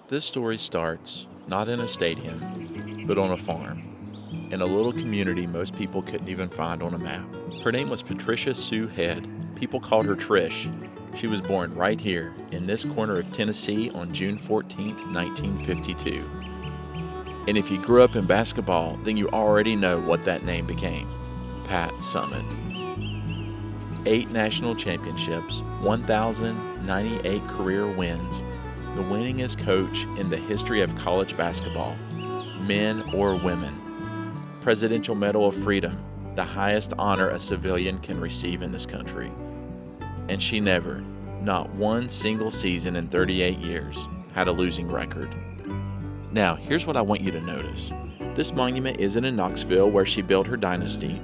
This story starts not in a stadium, but on a farm, in a little community most people couldn't even find on a map. Her name was Patricia Sue Head. People called her Trish. She was born right here in this corner of Tennessee on June 14th, 1952. And if you grew up in basketball, then you already know what that name became: Pat Summitt. 8 national championships, 1,098 career wins, the winningest coach in the history of college basketball, men or women. Presidential Medal of Freedom, the highest honor a civilian can receive in this country. And she never, not one single season in 38 years, had a losing record. Now, here's what I want you to notice. This monument isn't in Knoxville, where she built her dynasty.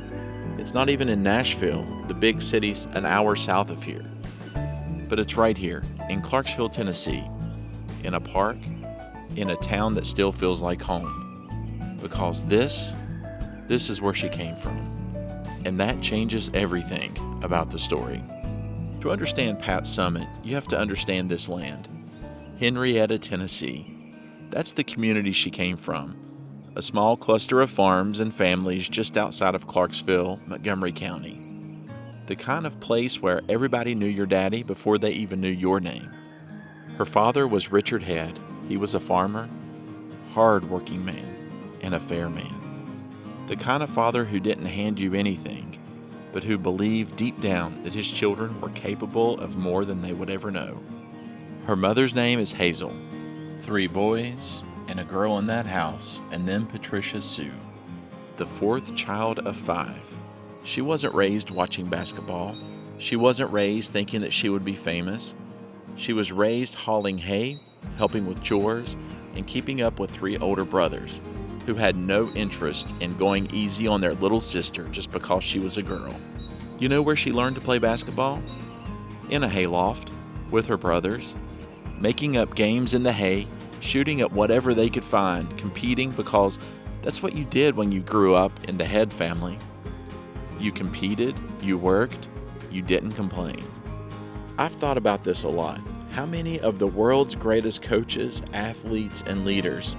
It's not even in Nashville, the big city an hour south of here. But it's right here, in Clarksville, Tennessee, in a park, in a town that still feels like home. Because this is where she came from. And that changes everything about the story. To understand Pat Summitt, you have to understand this land. Henrietta, Tennessee. That's the community she came from. A small cluster of farms and families just outside of Clarksville, Montgomery County. The kind of place where everybody knew your daddy before they even knew your name. Her father was Richard Head. He was a farmer, hard-working man, and a fair man. The kind of father who didn't hand you anything, but who believed deep down that his children were capable of more than they would ever know. Her mother's name is Hazel. 3 boys and a girl in that house, and then Patricia Sue, the 4th child of 5. She wasn't raised watching basketball. She wasn't raised thinking that she would be famous. She was raised hauling hay, helping with chores, and keeping up with 3 older brothers who had no interest in going easy on their little sister just because she was a girl. You know where she learned to play basketball? In a hayloft, with her brothers, making up games in the hay, shooting at whatever they could find, competing because that's what you did when you grew up in the Head family. You competed, you worked, you didn't complain. I've thought about this a lot. How many of the world's greatest coaches, athletes, and leaders,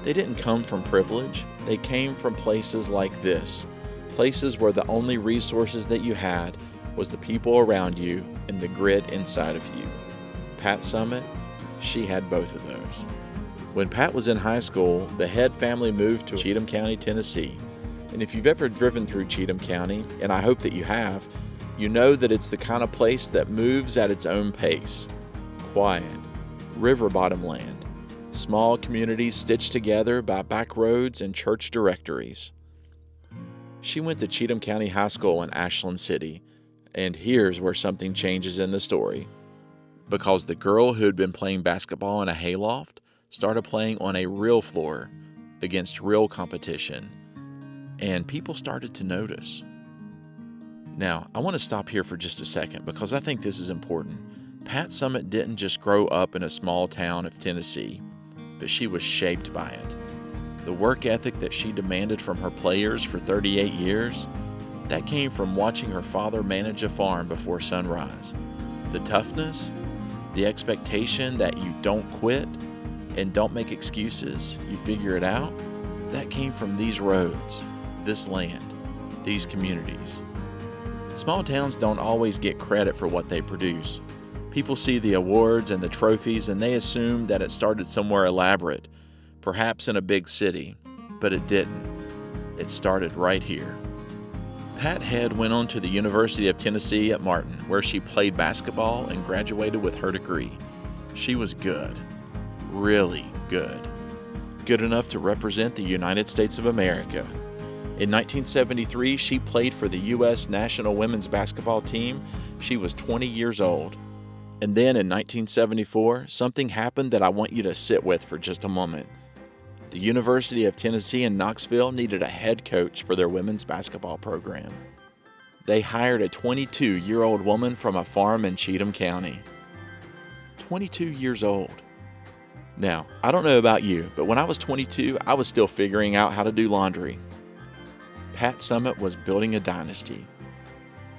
they didn't come from privilege. They came from places like this, places where the only resources that you had was the people around you and the grit inside of you. Pat Summitt, she had both of those. When Pat was in high school, the Head family moved to Cheatham County, Tennessee. And if you've ever driven through Cheatham County, and I hope that you have, you know that it's the kind of place that moves at its own pace. Quiet, river bottom land, small communities stitched together by back roads and church directories. She went to Cheatham County High School in Ashland City, and here's where something changes in the story. Because the girl who had been playing basketball in a hayloft started playing on a real floor against real competition, and people started to notice. Now, I want to stop here for just a second because I think this is important. Pat Summitt didn't just grow up in a small town of Tennessee, but she was shaped by it. The work ethic that she demanded from her players for 38 years, that came from watching her father manage a farm before sunrise. The toughness, the expectation that you don't quit and don't make excuses, you figure it out, that came from these roads, this land, these communities. Small towns don't always get credit for what they produce. People see the awards and the trophies and they assume that it started somewhere elaborate, perhaps in a big city, but it didn't. It started right here. Pat Head went on to the University of Tennessee at Martin, where she played basketball and graduated with her degree. She was good, really good. Good enough to represent the United States of America. In 1973, she played for the U.S. national women's basketball team. She was 20 years old. And then in 1974, something happened that I want you to sit with for just a moment. The University of Tennessee in Knoxville needed a head coach for their women's basketball program. They hired a 22-year-old woman from a farm in Cheatham County. 22 years old. Now, I don't know about you, but when I was 22, I was still figuring out how to do laundry. Pat Summitt was building a dynasty.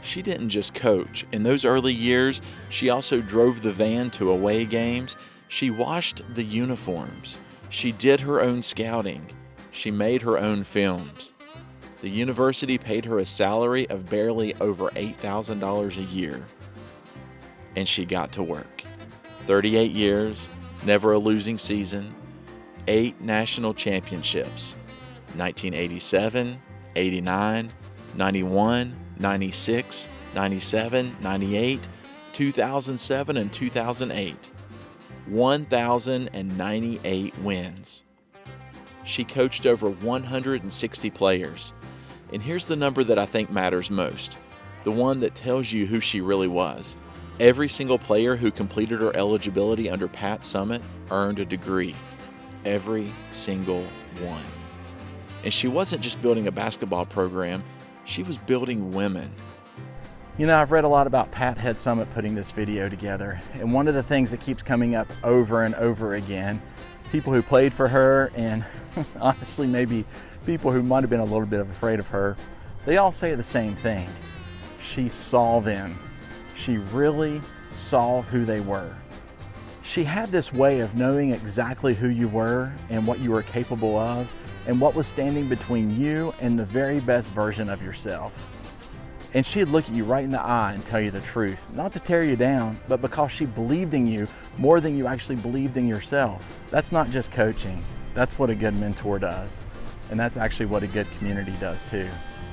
She didn't just coach. In those early years, she also drove the van to away games. She washed the uniforms. She did her own scouting. She made her own films. The university paid her a salary of barely over $8,000 a year. And she got to work. 38 years, never a losing season, 8 national championships, 1987, 89, 91, 96, 97, 98, 2007, and 2008. 1,098 wins. She coached over 160 players. And here's the number that I think matters most, the one that tells you who she really was. Every single player who completed her eligibility under Pat Summitt earned a degree. Every single one. And she wasn't just building a basketball program, she was building women. You know, I've read a lot about Pat Summitt putting this video together, and one of the things that keeps coming up over and over again, people who played for her and honestly maybe people who might have been a little bit afraid of her, they all say the same thing. She saw them. She really saw who they were. She had this way of knowing exactly who you were and what you were capable of and what was standing between you and the very best version of yourself. And she'd look at you right in the eye and tell you the truth, not to tear you down, but because she believed in you more than you actually believed in yourself. That's not just coaching. That's what a good mentor does. And that's actually what a good community does too.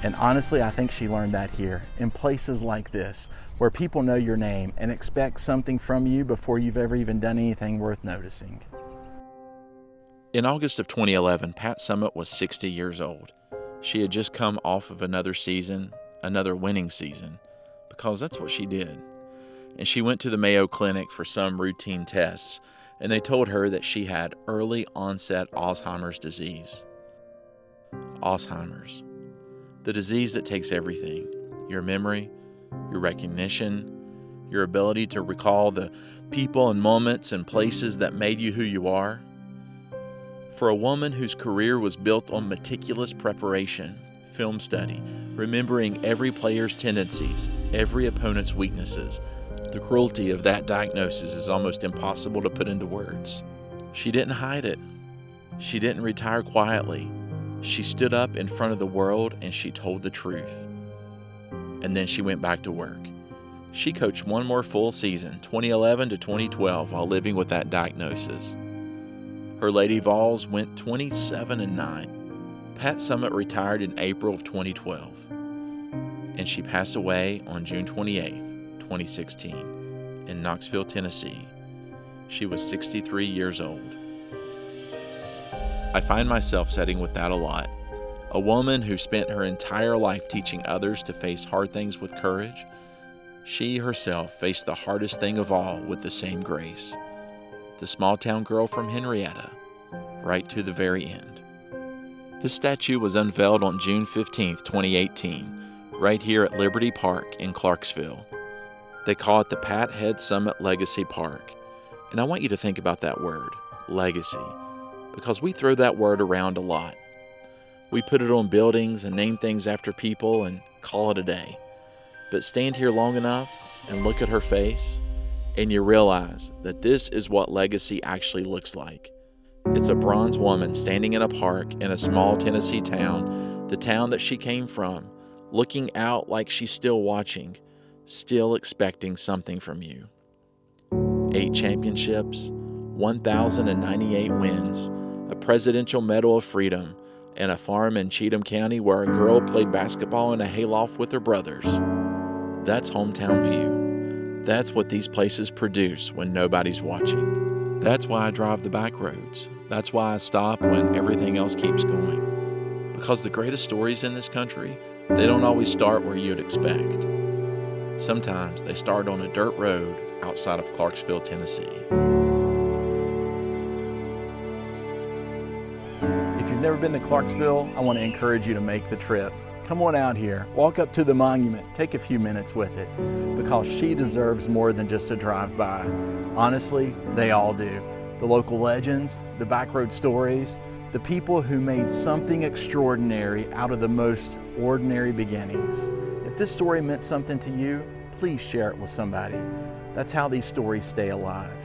And honestly, I think she learned that here in places like this, where people know your name and expect something from you before you've ever even done anything worth noticing. In August of 2011, Pat Summitt was 60 years old. She had just come off of another season, another winning season, because that's what she did. And she went to the Mayo Clinic for some routine tests, and they told her that she had early onset Alzheimer's disease. Alzheimer's, the disease that takes everything, your memory, your recognition, your ability to recall the people and moments and places that made you who you are. For a woman whose career was built on meticulous preparation, film study, remembering every player's tendencies, every opponent's weaknesses, the cruelty of that diagnosis is almost impossible to put into words. She didn't hide it. She didn't retire quietly. She stood up in front of the world and she told the truth. And then she went back to work. She coached one more full season, 2011 to 2012, while living with that diagnosis. Her Lady Vols went 27-9. Pat Summitt retired in April of 2012, and she passed away on June 28, 2016, in Knoxville, Tennessee. She was 63 years old. I find myself sitting with that a lot. A woman who spent her entire life teaching others to face hard things with courage. She herself faced the hardest thing of all with the same grace. The small-town girl from Henrietta, right to the very end. This statue was unveiled on June 15, 2018, right here at Liberty Park in Clarksville. They call it the Pat Summitt Legacy Park. And I want you to think about that word, legacy, because we throw that word around a lot. We put it on buildings and name things after people and call it a day. But stand here long enough and look at her face, and you realize that this is what legacy actually looks like. It's a bronze woman standing in a park in a small Tennessee town, the town that she came from, looking out like she's still watching, still expecting something from you. 8 championships, 1,098 wins, a Presidential Medal of Freedom, and a farm in Cheatham County where a girl played basketball in a hayloft with her brothers. That's hometown view. That's what these places produce when nobody's watching. That's why I drive the back roads. That's why I stop when everything else keeps going. Because the greatest stories in this country, they don't always start where you'd expect. Sometimes they start on a dirt road outside of Clarksville, Tennessee. If you've never been to Clarksville, I want to encourage you to make the trip. Come on out here, walk up to the monument, take a few minutes with it, because she deserves more than just a drive-by. Honestly, they all do. The local legends, the backroad stories, the people who made something extraordinary out of the most ordinary beginnings. If this story meant something to you, please share it with somebody. That's how these stories stay alive.